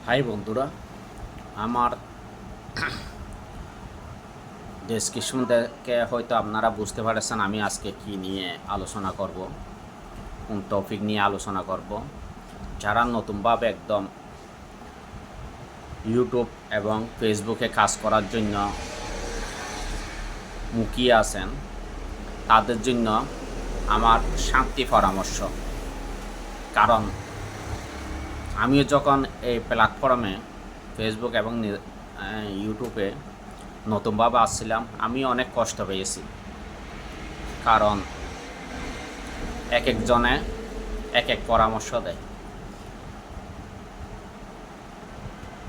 High বন্ধুরা, আমার description থেকে হয়তো আপনারা বুঝতে পারছেন আমি আজকে কি নিয়ে আলোচনা করব, কোন টপিক নিয়ে আলোচনা করব। যারা নতুনভাবে একদম ইউটিউব এবং ফেসবুকে কাজ করার জন্য মুখিয়ে আছেন, তাদের জন্য আমার শান্তি পরামর্শ। কারণ আমিও যখন এই প্ল্যাটফর্মে ফেসবুক এবং ইউটিউবে নতুনভাবে আসছিলাম, আমি অনেক কষ্ট পেয়েছি। কারণ এক একজনে এক এক পরামর্শ দেয়।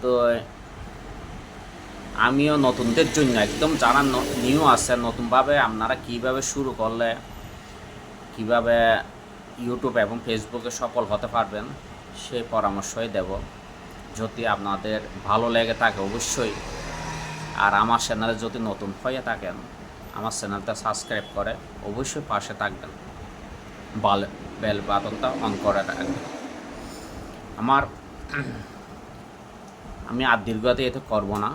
তো আমিও নতুনদের জন্য একদম যারা নিউ আছে, নতুনভাবে আপনারা কিভাবে শুরু করলে কিভাবে ইউটিউব এবং ফেসবুকে সফল হতে পারবেন সেই পরামর্শই দেব। যদি আপনাদের ভালো লেগে থাকে অবশ্যই, আর আমার চ্যানেলে যদি নতুন হয়ে থাকেন আমার চ্যানেলটা সাবস্ক্রাইব করে অবশ্যই পাশে থাকবেন, বেল বাটনটা অন করে রাখবেন। আমি আর দীর্ঘতে এতে করব না।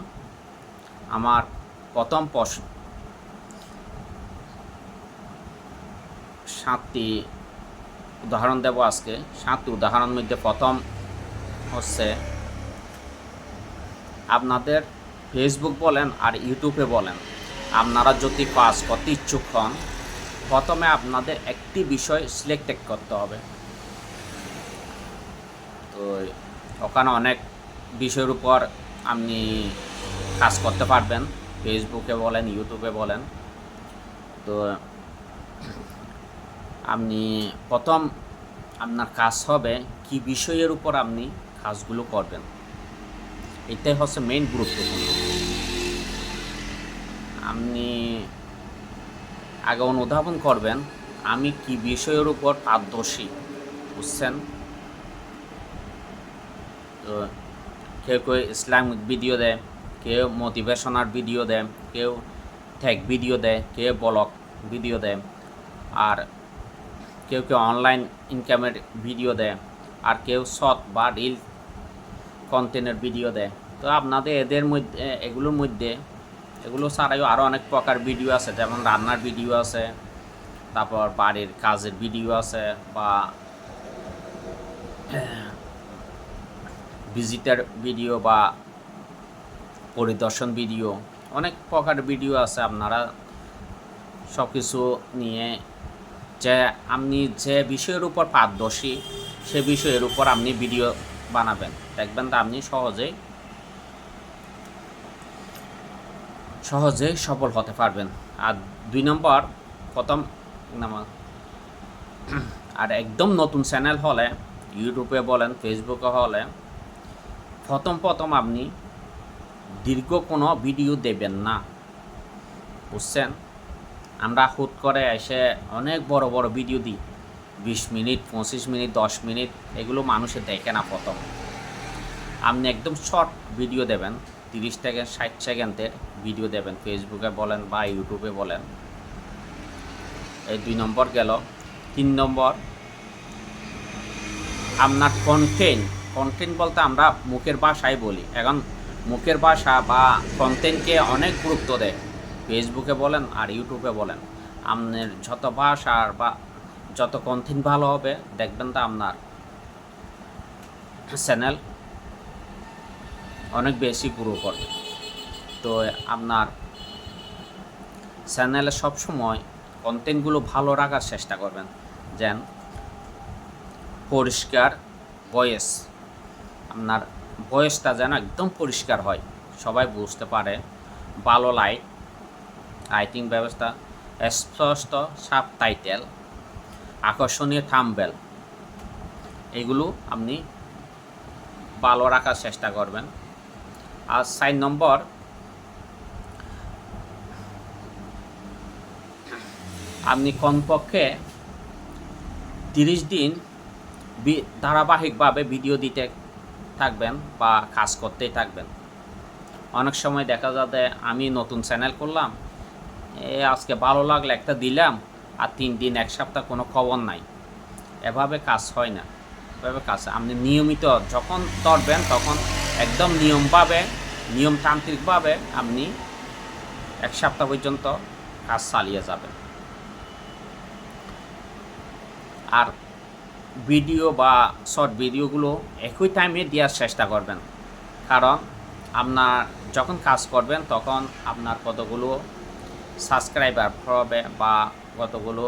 আমার প্রথম প্রশ্ন, 7টি উদাহরণ দেব আজকে। 7টি উদাহরণের মধ্যে প্রথম হচ্ছে, আপনাদের ফেসবুক বলেন আর ইউটিউবে বলেন, আপনারা যদি কাজ করতে ইচ্ছুক হন, প্রথমে আপনাদের একটি বিষয় সিলেক্ট করতে হবে। তো ওখানে অনেক বিষয়ের উপর আপনি কাজ করতে পারবেন, ফেসবুকে বলেন ইউটিউবে বলেন। তো আপনি প্রথম আপনার কাজ হবে কি বিষয়ের উপর আপনি কাজগুলো করবেন, এটাই হচ্ছে মেইন গুরুত্বপূর্ণ। আপনি আগে অনুধাবন করবেন আমি কি বিষয়ের উপর পারদর্শী, বুঝছেন? তো কেউ কেউ ইসলামিক ভিডিও দেয়, কেউ মোটিভেশনাল ভিডিও দেয়, কেউ টেক ভিডিও দেয়, কেউ ব্লগ ভিডিও দেয়, আর কেউ কেউ অনলাইন ইনকামের ভিডিও দেয়, আর কেউ শর্ট বা রিল কন্টেন্টের ভিডিও দেয়। তো আপনাদের এদের মধ্যে এগুলো ছাড়াও আরও অনেক প্রকার ভিডিও আছে, যেমন রান্নার ভিডিও আছে, তারপর বাড়ির কাজের ভিডিও আছে, বা ভিজিটার ভিডিও বা পরিদর্শন ভিডিও, অনেক প্রকার ভিডিও আছে। আপনারা সব কিছু নিয়ে যে আপনি যে বিষয়ের উপর পারদর্শী সে বিষয়ের উপর আপনি ভিডিও বানাবেন, দেখবেন তো আপনি সহজেই সফল হতে পারবেন। আর 2 নম্বর, প্রথম আর একদম নতুন চ্যানেল হলে, ইউটিউবে বলেন ফেসবুকে হলে, প্রথম আপনি দীর্ঘ কোনো ভিডিও দেবেন না, বুঝছেন? আমরা হুট করে এসে অনেক বড় বড় ভিডিও দিই, 20 মিনিট 25 মিনিট 10 মিনিট, এগুলো মানুষে দেখে না। প্রথম আপনি একদম শর্ট ভিডিও দেবেন, 30 থেকে 60 সেকেন্ডের ভিডিও দেবেন, ফেসবুকে বলেন বা ইউটিউবে বলেন। এই 2 নম্বর গেল। 3 নম্বর, আপনার কন্টেন্ট বলতে আমরা মুখের ভাষায় বলি। এখন মুখের ভাষা বা কন্টেন্টকে অনেক গুরুত্ব দেয়, ফেসবুকে বলেন আর ইউটিউবে বলেন। আপনার যত ভাষা বা যত কন্টেন্ট ভালো হবে, দেখবেন তো আপনার চ্যানেল অনেক বেশি গ্রো করবে। তো আপনার চ্যানেলে সবসময় কন্টেন্টগুলো ভালো রাখার চেষ্টা করবেন, যেন পরিষ্কার ভয়েস, আপনার ভয়েসটা যেন একদম পরিষ্কার হয়, সবাই বুঝতে পারে, ভালো লাইটিং ব্যবস্থা, স্পষ্ট সাবটাইটেল, আকর্ষণীয় থাম্বনেল, এগুলো আপনি ভালো রাখার চেষ্টা করবেন। আর 4 নম্বর, আপনি কমপক্ষে 30 দিন ধারাবাহিকভাবে ভিডিও দিতে থাকবেন বা কাজ করতেই থাকবেন। অনেক সময় দেখা যাবে আমি নতুন চ্যানেল করলাম, আজকে ভালো লাগলে একটা দিলাম, আর 3 দিন 1 সপ্তাহ কোনো খবর নাই। এভাবে কাজ হয় না। এভাবে কাজ আপনি নিয়মিত যখন করবেন তখন একদম নিয়মতান্ত্রিকভাবে আপনি 1 সপ্তাহ পর্যন্ত কাজ চালিয়ে যাবেন। আর ভিডিও বা শর্ট ভিডিওগুলো একই টাইমে দেওয়ার চেষ্টা করবেন, কারণ আপনার যখন কাজ করবেন তখন আপনার কতগুলো সাবস্ক্রাইবার হবে বা কতগুলো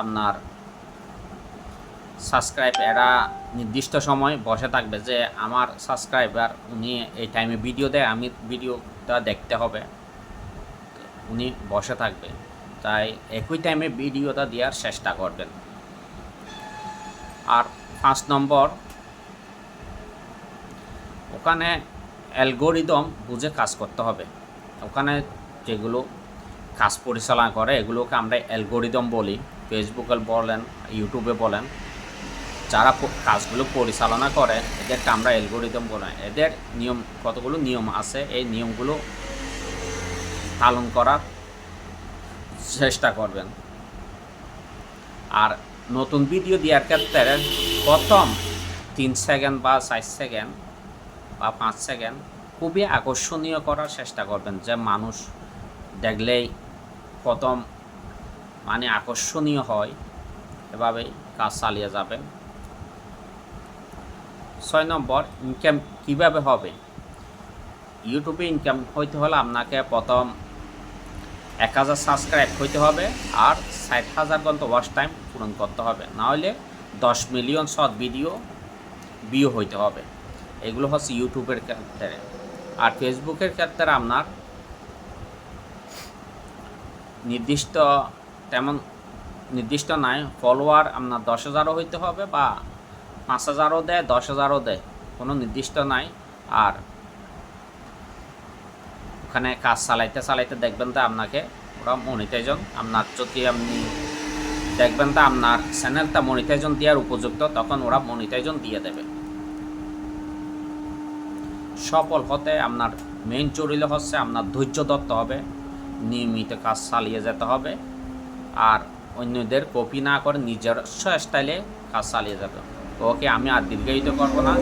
আপনার সাবস্ক্রাইব এরা নির্দিষ্ট সময় বসে থাকবে যে আমার সাবস্ক্রাইবার উনি এই টাইমে ভিডিও দেয়, আমি ভিডিওটা দেখতে হবে, উনি বসে থাকবে। তাই একই টাইমে ভিডিওটা দেওয়ার চেষ্টা করবেন। আর 5 নম্বর, ওখানে অ্যালগোরিদম বুঝে কাজ করতে হবে। ওখানে যেগুলো কাজ পরিচালনা করে এগুলোকে আমরা অ্যালগোরিদম বলি। ফেসবুকে বলেন, ইউটিউবে বলেন, যারা কাজগুলো পরিচালনা করে এদেরকে আমরা অ্যালগোরিদম বলি। এদের কতগুলো নিয়ম আছে, এই নিয়মগুলো পালন করার চেষ্টা করবেন। আর নতুন ভিডিও দেওয়ার ক্ষেত্রে প্রথম 3 সেকেন্ড বা 4 সেকেন্ড বা 5 সেকেন্ড খুবই আকর্ষণীয় করার চেষ্টা করবেন, যে মানুষ দেখলেই প্রথম আকর্ষণীয় হয়। এভাবেই কাজ চালিয়ে যাবেন। 6 নম্বর, ইনকাম কীভাবে হবে। ইউটিউবে ইনকাম হইতে হলে আপনাকে প্রথম 1000 সাবস্ক্রাইব হইতে হবে আর 60,000 ঘন্টা ওয়াচ টাইম পূরণ করতে হবে, নাহলে 10 মিলিয়ন শর্ট ভিউ হইতে হবে। এগুলো হচ্ছে ইউটিউবের ক্ষেত্রে। আর ফেসবুকের ক্ষেত্রে আপনার নির্দিষ্ট নাই, ফলোয়ার আপনার 10,000ও হইতে হবে বা 5,000ও দেয়, 10,000ও দেয়, কোনো নির্দিষ্ট নাই। আর ওখানে কাজ চালাইতে দেখবেন তো আপনাকে ওরা মনিটাইজন, আপনার যদি আপনি দেখবেন তো আপনার চ্যানেলটা মনিটাইজন দেওয়ার উপযুক্ত, তখন ওরা মনিটাইজন দিয়ে দেবে। সফল হতে আপনার মেইন জরুরি হচ্ছে আপনার ধৈর্য ধরতে হবে, নিয়মিত কাজ চালিয়ে যেতে হবে, আর অন্যদের কপি না করে নিজস্ব স্টাইলে কাজ চালিয়ে যাবে। ওকে, আমি আর দীর্ঘায়িত করবো না,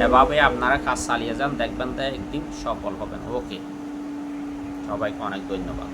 এভাবে আপনারা কাজ চালিয়ে যান, দেখবেন তো একদিন সফল হবেন। ওকে, সবাইকে অনেক ধন্যবাদ।